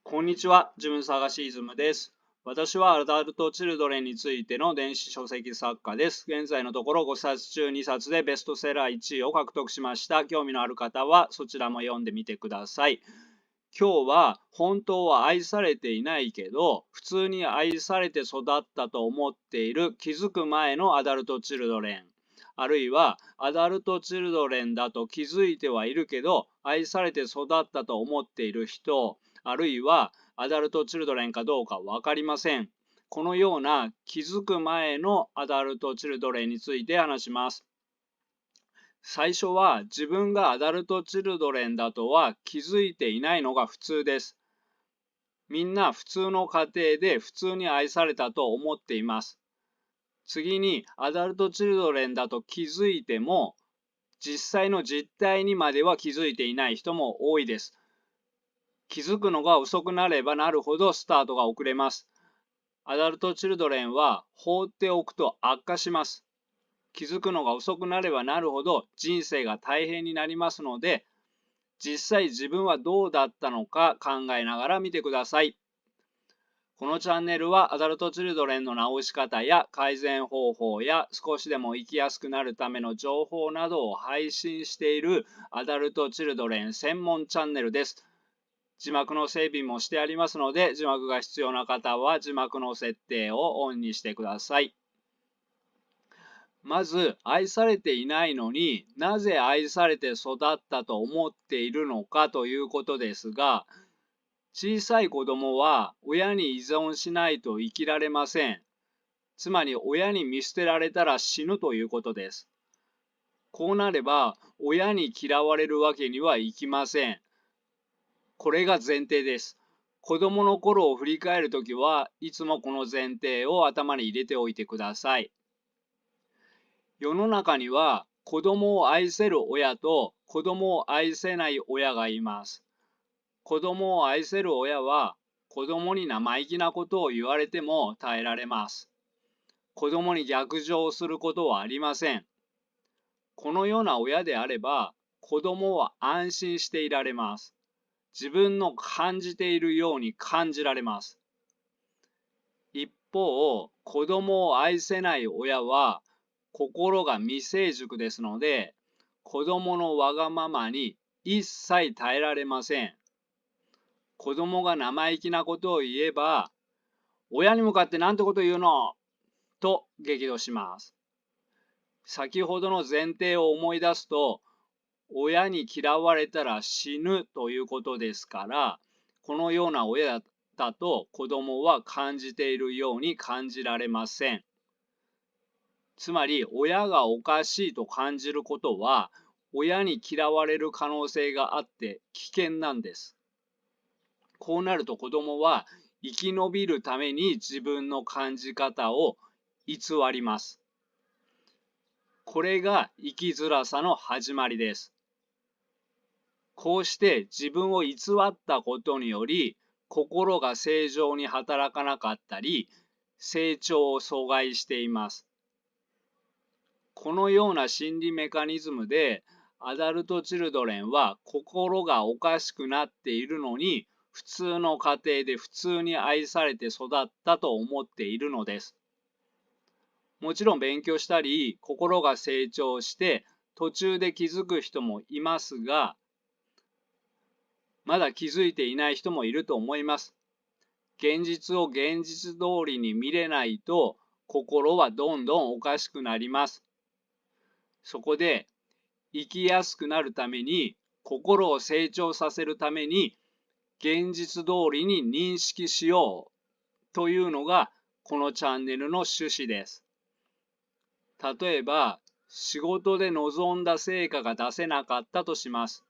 こんにちは、自分探しイズムです。私はアダルトチルドレンについての電子書籍作家です。現在のところ5冊中2冊でベストセラー1位を獲得しました。興味のある方はそちらも読んでみてください。今日は本当は愛されていないけど、普通に愛されて育ったと思っている気づく前のアダルトチルドレン。あるいはアダルトチルドレンだと気づいてはいるけど愛されて育ったと思っている人、あるいはアダルトチルドレンかどうか分かりません。このような気づく前のアダルトチルドレンについて話します。最初は自分がアダルトチルドレンだとは気づいていないのが普通です。みんな普通の家庭で普通に愛されたと思っています。次にアダルトチルドレンだと気づいても実際の実態にまでは気づいていない人も多いです。気づくのが遅くなればなるほどスタートが遅れます。アダルトチルドレンは放っておくと悪化します。気づくのが遅くなればなるほど人生が大変になりますので、実際自分はどうだったのか考えながら見てください。このチャンネルはアダルトチルドレンの治し方や改善方法や少しでも生きやすくなるための情報などを配信しているアダルトチルドレン専門チャンネルです。字幕の整備もしてありますので、字幕が必要な方は字幕の設定をオンにしてください。まず、愛されていないのになぜ愛されて育ったと思っているのかということですが、小さい子供は親に依存しないと生きられません。つまり親に見捨てられたら死ぬということです。こうなれば親に嫌われるわけにはいきません。これが前提です。子供の頃を振り返るときはいつもこの前提を頭に入れておいてください。世の中には子供を愛せる親と子供を愛せない親がいます。子供を愛せる親は子供に生意気なことを言われても耐えられます。子供に逆上することはありません。このような親であれば子供は安心していられます。自分の感じているように感じられます。一方、子供を愛せない親は心が未成熟ですので、子供のわがままに一切耐えられません。子供が生意気なことを言えば、親に向かってなんてこと言うのと激怒します。先ほどの前提を思い出すと、親に嫌われたら死ぬということですから、このような親だと子供は感じているように感じられません。つまり親がおかしいと感じることは親に嫌われる可能性があって危険なんです。こうなると子供は生き延びるために自分の感じ方を偽ります。これが生きづらさの始まりです。こうして自分を偽ったことにより心が正常に働かなかったり成長を阻害しています。このような心理メカニズムでアダルトチルドレンは心がおかしくなっているのに普通の家庭で普通に愛されて育ったと思っているのです。もちろん勉強したり心が成長して途中で気づく人もいますが、まだ気づいていない人もいると思います。現実を現実通りに見れないと心はどんどんおかしくなります。そこで生きやすくなるために心を成長させるために現実通りに認識しようというのがこのチャンネルの趣旨です。例えば仕事で望んだ成果が出せなかったとします。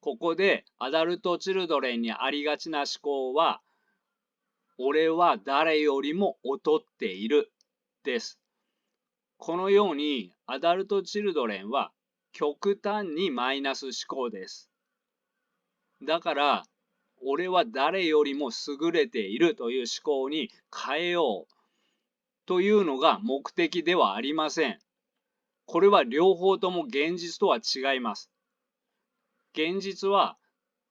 ここでアダルトチルドレンにありがちな思考は俺は誰よりも劣っているです。このようにアダルトチルドレンは極端にマイナス思考です。だから俺は誰よりも優れているという思考に変えようというのが目的ではありません。これは両方とも現実とは違います。現実は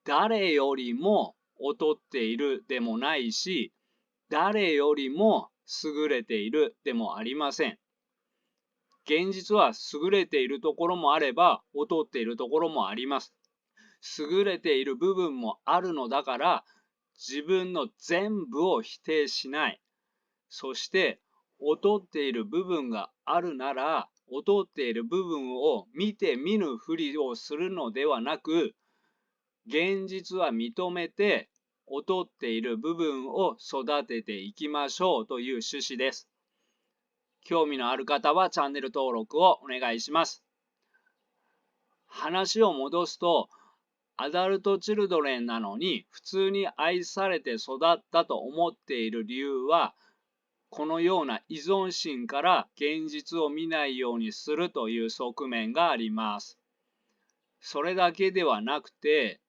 誰よりも劣っているでもないし、誰よりも優れているでもありません。現実は優れているところもあれば、劣っているところもあります。優れている部分もあるのだから、自分の全部を否定しない。そして、劣っている部分があるなら、劣っている部分を見て見ぬふりをするのではなく、現実は認めて、劣っている部分を育てていきましょうという趣旨です。興味のある方はチャンネル登録をお願いします。話を戻すと、アダルトチルドレンなのに普通に愛されて育ったと思っている理由は、このような依存心から現実を見ないようにするという側面があります。それだけではなくて、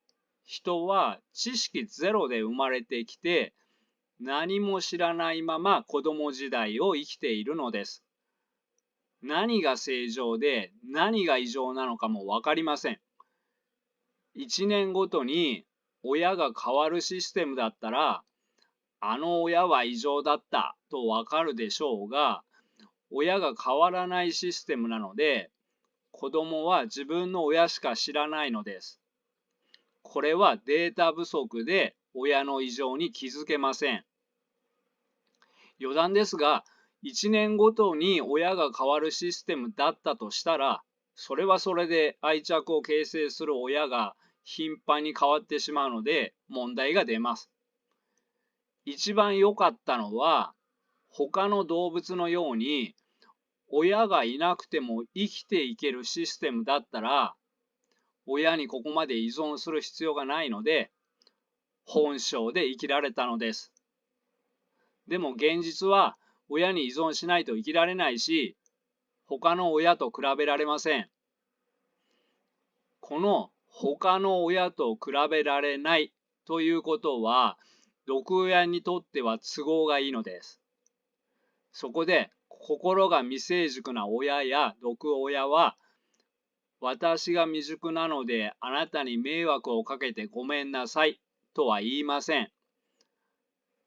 人は知識ゼロで生まれてきて、何も知らないまま子供時代を生きているのです。何が正常で何が異常なのかも分かりません。1年ごとに親が変わるシステムだったら、あの親は異常だったと分かるでしょうが、親が変わらないシステムなので、子供は自分の親しか知らないのです。これはデータ不足で親の異常に気づけません。余談ですが、1年ごとに親が変わるシステムだったとしたら、それはそれで愛着を形成する親が頻繁に変わってしまうので問題が出ます。一番良かったのは、他の動物のように親がいなくても生きていけるシステムだったら、親にここまで依存する必要がないので、本性で生きられたのです。でも現実は親に依存しないと生きられないし、他の親と比べられません。この他の親と比べられないということは、毒親にとっては都合がいいのです。そこで心が未成熟な親や毒親は、私が未熟なのであなたに迷惑をかけてごめんなさいとは言いません。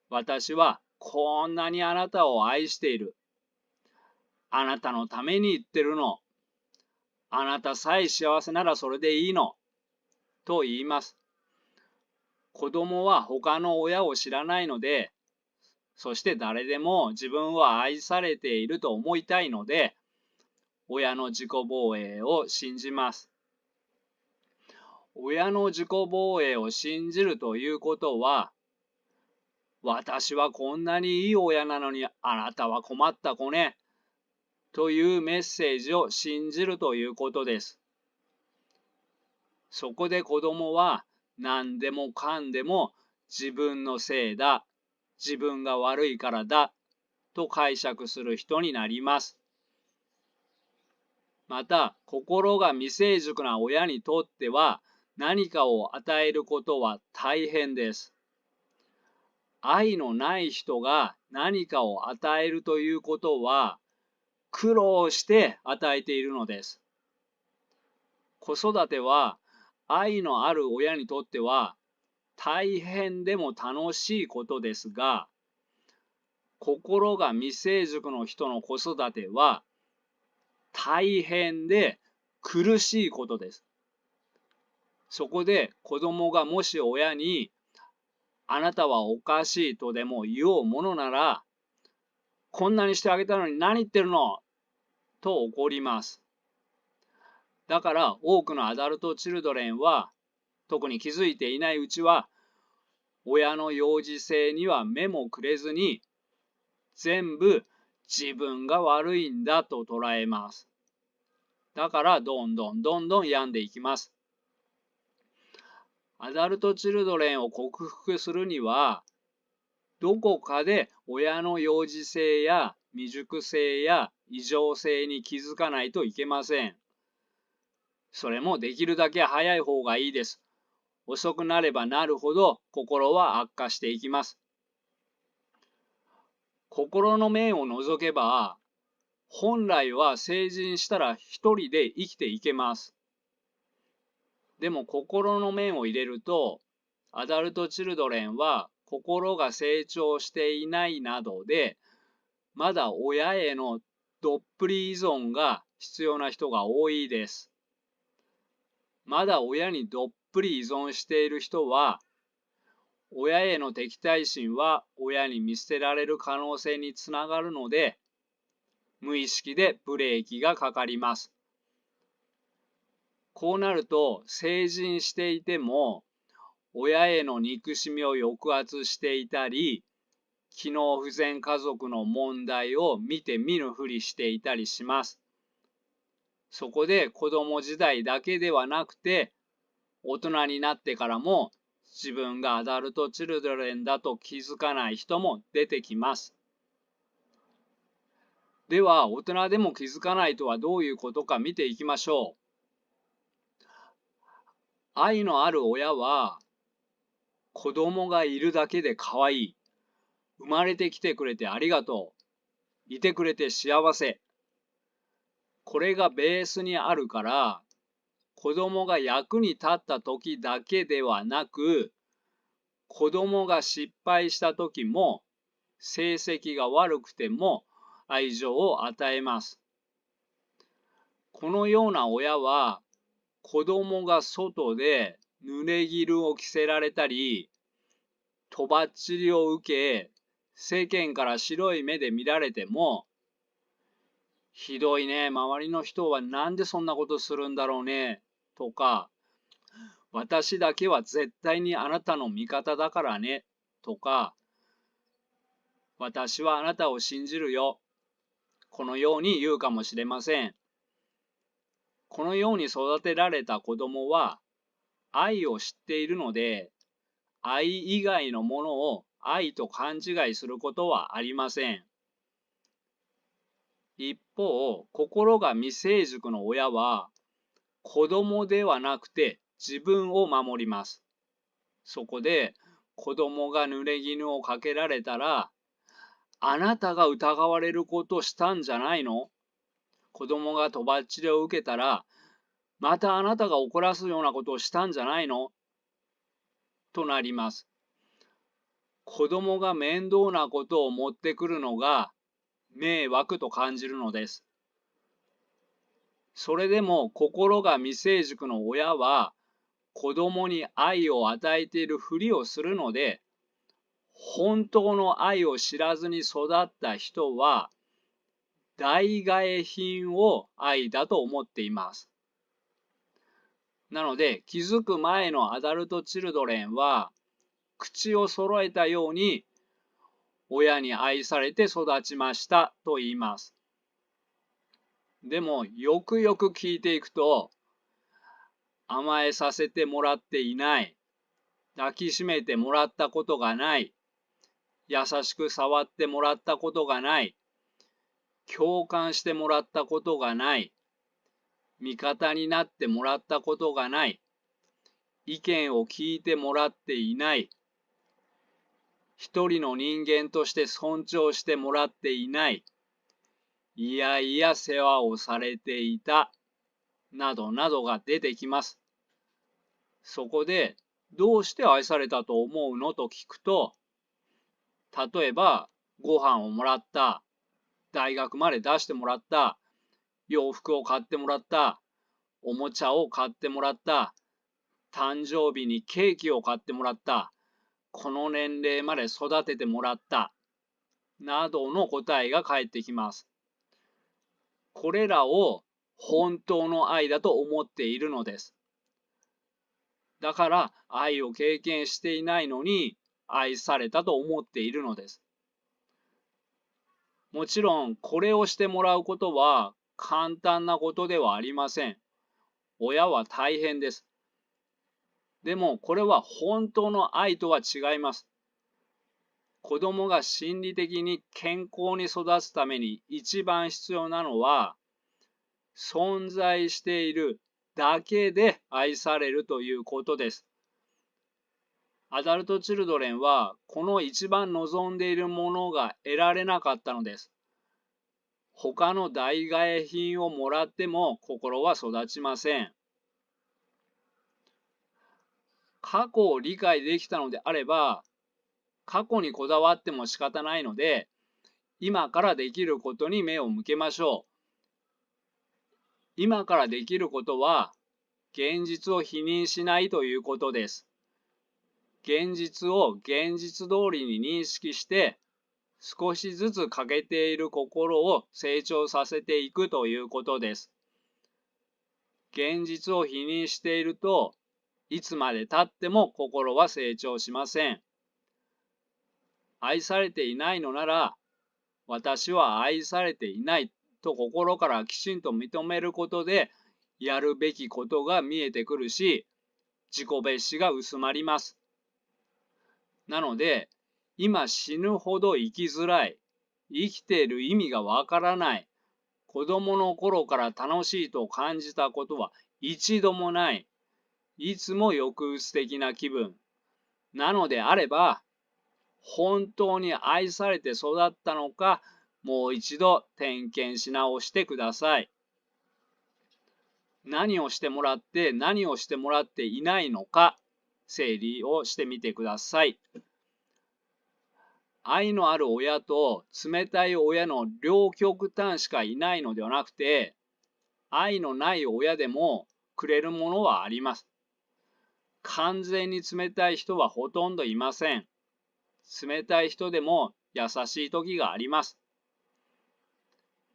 私はこんなにあなたを愛している。あなたのために言ってるの。あなたさえ幸せならそれでいいの。と言います。子供は他の親を知らないので、そして誰でも自分は愛されていると思いたいので、親の自己防衛を信じます。親の自己防衛を信じるということは、私はこんなにいい親なのにあなたは困った子ね、というメッセージを信じるということです。そこで子供は何でもかんでも自分のせいだ、自分が悪いからだと解釈する人になります。また、心が未成熟な親にとっては何かを与えることは大変です。愛のない人が何かを与えるということは苦労して与えているのです。子育ては愛のある親にとっては大変でも楽しいことですが、心が未成熟の人の子育ては大変で苦しいことです。そこで子供がもし親にあなたはおかしいとでも言おうものなら、こんなにしてあげたのに何言ってるのと怒ります。だから多くのアダルトチルドレンは、特に気づいていないうちは、親の幼児性には目もくれずに、全部自分が悪いんだと捉えます。だからどんどん病んでいきます。アダルトチルドレンを克服するには、どこかで親の幼児性や未熟性や異常性に気づかないといけません。それもできるだけ早い方がいいです。遅くなればなるほど心は悪化していきます。心の面を除けば、本来は成人したら一人で生きていけます。でも心の面を入れると、アダルトチルドレンは心が成長していないなどで、まだ親へのどっぷり依存が必要な人が多いです。まだ親にどっぷり依存している人は、親への敵対心は親に見捨てられる可能性につながるので、無意識でブレーキがかかります。こうなると、成人していても、親への憎しみを抑圧していたり、機能不全家族の問題を見て見ぬふりしていたりします。そこで子供時代だけではなくて、大人になってからも自分がアダルトチルドレンだと気づかない人も出てきます。では、大人でも気づかないとはどういうことか見ていきましょう。愛のある親は、子供がいるだけで可愛い。生まれてきてくれてありがとう。いてくれて幸せ。これがベースにあるから、子供が役に立った時だけではなく、子供が失敗した時も、成績が悪くても愛情を与えます。このような親は、子供が外で濡れ衣を着せられたり、とばっちりを受け、世間から白い目で見られても、ひどいね、周りの人はなんでそんなことするんだろうね、とか、私だけは絶対にあなたの味方だからね、とか、私はあなたを信じるよ、このように言うかもしれません。このように育てられた子供は、愛を知っているので、愛以外のものを愛と勘違いすることはありません。一方、心が未成熟の親は、子供ではなくて自分を守ります。そこで、子供が濡れ衣をかけられたら、あなたが疑われることをしたんじゃないの？子供がとばっちりを受けたら、またあなたが怒らすようなことをしたんじゃないの？となります。子供が面倒なことを持ってくるのが迷惑と感じるのです。それでも心が未成熟の親は子供に愛を与えているふりをするので、本当の愛を知らずに育った人は代替品を愛だと思っています。なので気づく前のアダルトチルドレンは口を揃えたように親に愛されて育ちましたと言います。でもよくよく聞いていくと、甘えさせてもらっていない、抱きしめてもらったことがない、優しく触ってもらったことがない、共感してもらったことがない、味方になってもらったことがない、意見を聞いてもらっていない、一人の人間として尊重してもらっていない、いやいや世話をされていた、などなどが出てきます。そこで、どうして愛されたと思うのと聞くと、例えば、ご飯をもらった、大学まで出してもらった、洋服を買ってもらった、おもちゃを買ってもらった、誕生日にケーキを買ってもらった、この年齢まで育ててもらった、などの答えが返ってきます。これらを本当の愛だと思っているのです。だから愛を経験していないのに愛されたと思っているのです。もちろんこれをしてもらうことは簡単なことではありません。親は大変です。でもこれは本当の愛とは違います。子供が心理的に健康に育つために一番必要なのは、存在しているだけで愛されるということです。アダルトチルドレンはこの一番望んでいるものが得られなかったのです。他の代替品をもらっても心は育ちません。過去を理解できたのであれば、過去にこだわっても仕方ないので、今からできることに目を向けましょう。今からできることは、現実を否認しないということです。現実を現実通りに認識して、少しずつ欠けている心を成長させていくということです。現実を否認していると、いつまで経っても心は成長しません。愛されていないのなら、私は愛されていないと心からきちんと認めることで、やるべきことが見えてくるし、自己蔑視が薄まります。なので、今死ぬほど生きづらい、生きている意味がわからない、子供の頃から楽しいと感じたことは一度もない、いつも抑うつ的な気分なのであれば、本当に愛されて育ったのか、もう一度点検し直してください。何をしてもらって何をしてもらっていないのか、整理をしてみてください。愛のある親と冷たい親の両極端しかいないのではなくて、愛のない親でもくれるものはあります。完全に冷たい人はほとんどいません。冷たい人でも優しい時があります。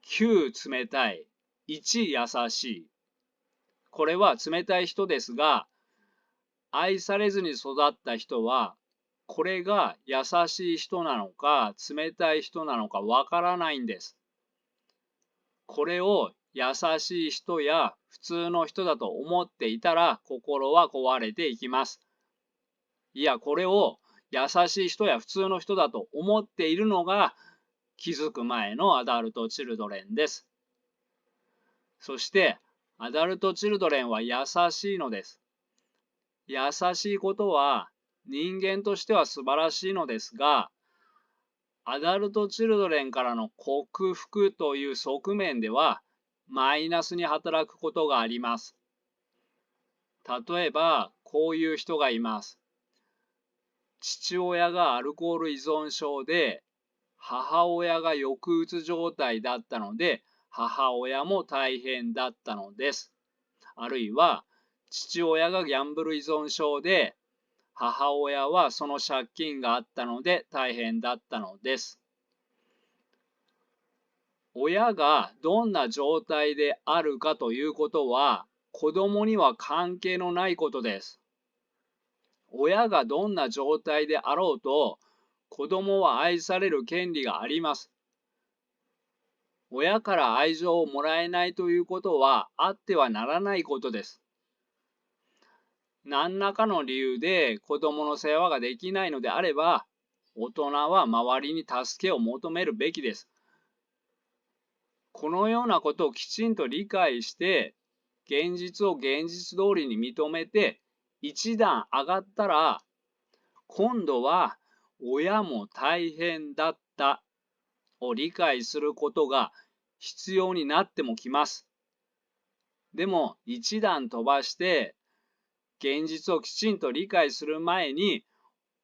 9冷たい、1優しい。これは冷たい人ですが、愛されずに育った人は、これが優しい人なのか冷たい人なのかわからないんです。これを優しい人や普通の人だと思っていたら心は壊れていきます。いや、これを優しい人や普通の人だと思っているのが気づく前のアダルト・チルドレンです。そして、アダルト・チルドレンは優しいのです。優しいことは人間としては素晴らしいのですが、アダルト・チルドレンからの克服という側面ではマイナスに働くことがあります。例えば、こういう人がいます。父親がアルコール依存症で、母親が抑うつ状態だったので、母親も大変だったのです。あるいは、父親がギャンブル依存症で、母親はその借金があったので大変だったのです。親がどんな状態であるかということは、子供には関係のないことです。親がどんな状態であろうと、子供は愛される権利があります。親から愛情をもらえないということはあってはならないことです。何らかの理由で子供の世話ができないのであれば、大人は周りに助けを求めるべきです。このようなことをきちんと理解して、現実を現実通りに認めて、一段上がったら、今度は親も大変だったを理解することが必要になってもきます。でも一段飛ばして現実をきちんと理解する前に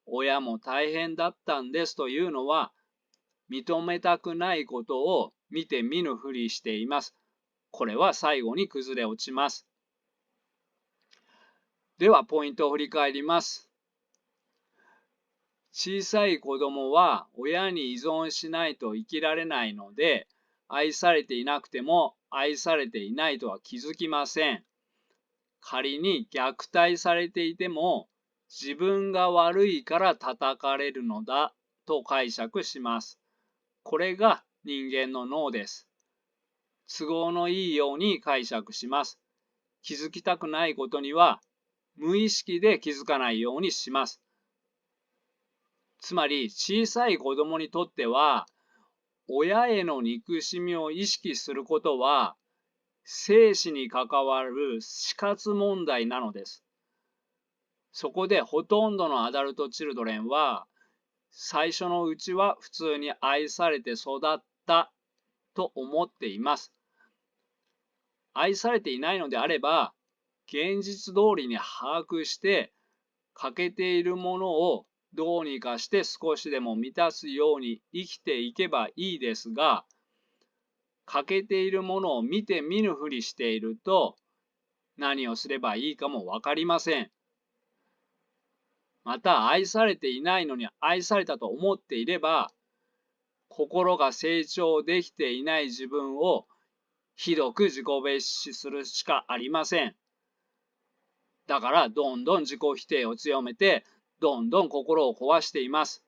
親も大変だったんですというのは認めたくないことを見て見ぬふりしています。これは最後に崩れ落ちます。ではポイントを振り返ります。小さい子供は親に依存しないと生きられないので、愛されていなくても愛されていないとは気づきません。仮に虐待されていても、自分が悪いから叩かれるのだと解釈します。これが人間の脳です。都合のいいように解釈します。気づきたくないことには無意識で気づかないようにします。つまり小さい子供にとっては、親への憎しみを意識することは、生死に関わる死活問題なのです。そこでほとんどのアダルト・チルドレンは、最初のうちは普通に愛されて育ったと思っています。愛されていないのであれば、現実通りに把握して、欠けているものをどうにかして少しでも満たすように生きていけばいいですが、欠けているものを見て見ぬふりしていると、何をすればいいかもわかりません。また、愛されていないのに愛されたと思っていれば、心が成長できていない自分をひどく自己蔑視するしかありません。だから、どんどん自己否定を強めて、どんどん心を壊しています。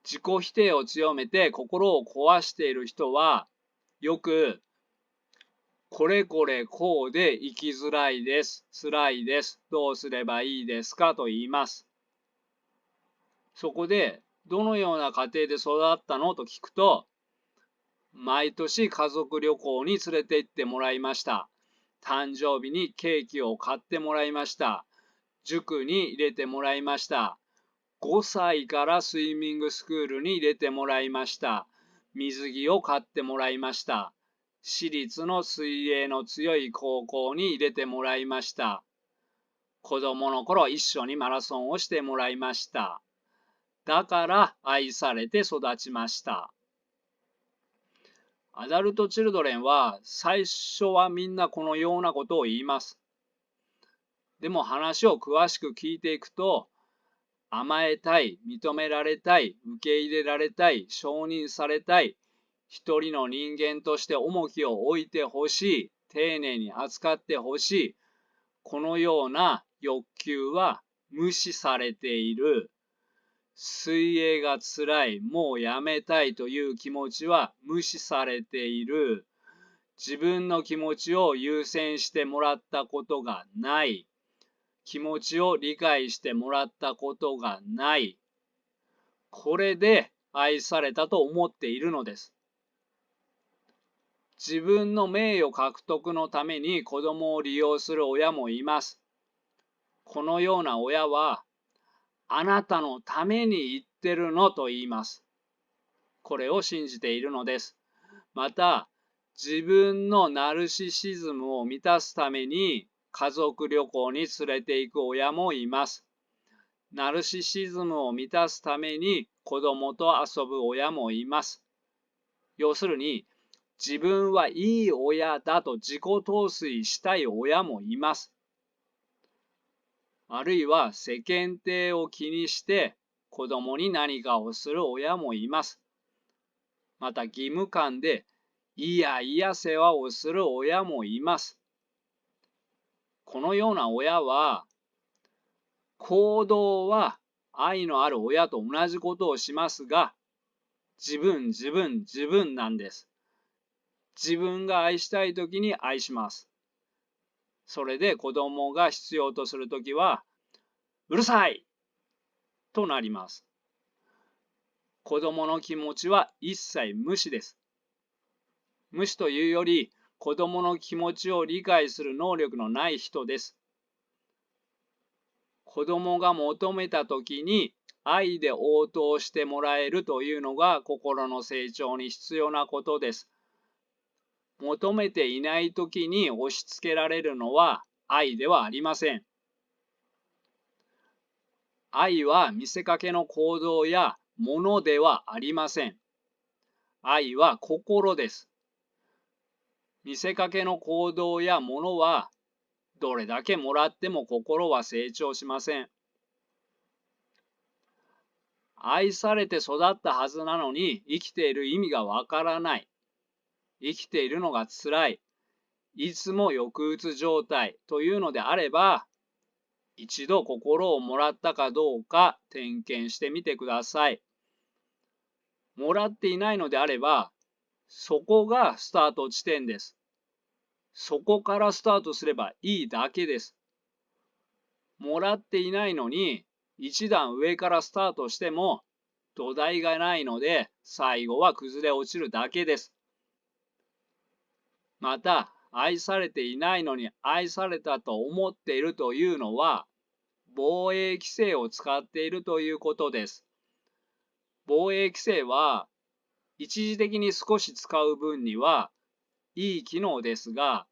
自己否定を強めて心を壊している人は、よく、これこれこうで生きづらいです、辛いです、どうすればいいですかと言います。そこで、どのような家庭で育ったのと聞くと、毎年家族旅行に連れて行ってもらいました。誕生日にケーキを買ってもらいました。塾に入れてもらいました。5歳からスイミングスクールに入れてもらいました。水着を買ってもらいました。私立の水泳の強い高校に入れてもらいました。子供の頃一緒にマラソンをしてもらいました。だから愛されて育ちました。アダルトチルドレンは最初はみんなこのようなことを言います。でも話を詳しく聞いていくと、甘えたい、認められたい、受け入れられたい、承認されたい、一人の人間として重きを置いてほしい、丁寧に扱ってほしい、このような欲求は無視されている。水泳がつらい、もうやめたいという気持ちは無視されている。自分の気持ちを優先してもらったことがない。気持ちを理解してもらったことがない。これで愛されたと思っているのです。自分の名誉獲得のために子供を利用する親もいます。このような親は、あなたのために言ってるのと言います。これを信じているのです。また、自分のナルシシズムを満たすために家族旅行に連れて行く親もいます。ナルシシズムを満たすために子供と遊ぶ親もいます。要するに、自分はいい親だと自己陶酔したい親もいます。あるいは世間体を気にして子供に何かをする親もいます。また義務感でいやいや世話をする親もいます。このような親は、行動は愛のある親と同じことをしますが、自分なんです。自分が愛したいときに愛します。それで子供が必要とするときは、うるさいとなります。子供の気持ちは一切無視です。無視というより、子供の気持ちを理解する能力のない人です。子供が求めたときに愛で応答してもらえるというのが心の成長に必要なことです。求めていないときに押し付けられるのは愛ではありません。愛は見せかけの行動やものではありません。愛は心です。見せかけの行動やものはどれだけもらっても心は成長しません。愛されて育ったはずなのに生きている意味がわからない。生きているのがつらい。いつも抑うつ状態というのであれば、一度心をもらったかどうか点検してみてください。もらっていないのであれば、そこがスタート地点です。そこからスタートすればいいだけです。もらっていないのに、一段上からスタートしても、土台がないので、最後は崩れ落ちるだけです。また、愛されていないのに愛されたと思っているというのは、防衛規制を使っているということです。防衛規制は、一時的に少し使う分にはいい機能ですが、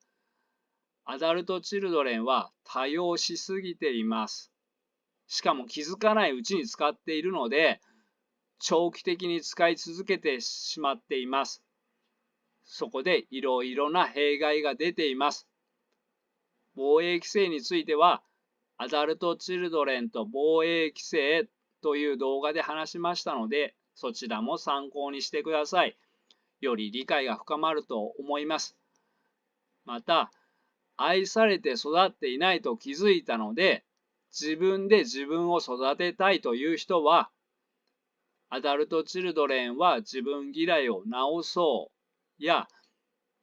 アダルトチルドレンは多用しすぎています。しかも気づかないうちに使っているので、長期的に使い続けてしまっています。そこでいろいろな弊害が出ています。防衛規制については、アダルトチルドレンと防衛規制という動画で話しましたので、そちらも参考にしてください。より理解が深まると思います。また、愛されて育っていないと気づいたので、自分で自分を育てたいという人は、アダルトチルドレンは自分嫌いを治そうや、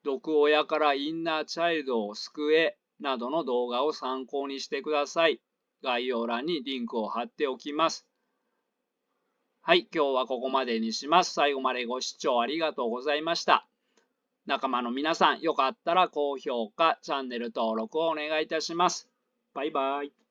毒親からインナーチャイルドを救えなどの動画を参考にしてください。概要欄にリンクを貼っておきます。はい、今日はここまでにします。最後までご視聴ありがとうございました。仲間の皆さん、よかったら高評価、チャンネル登録をお願いいたします。バイバイ。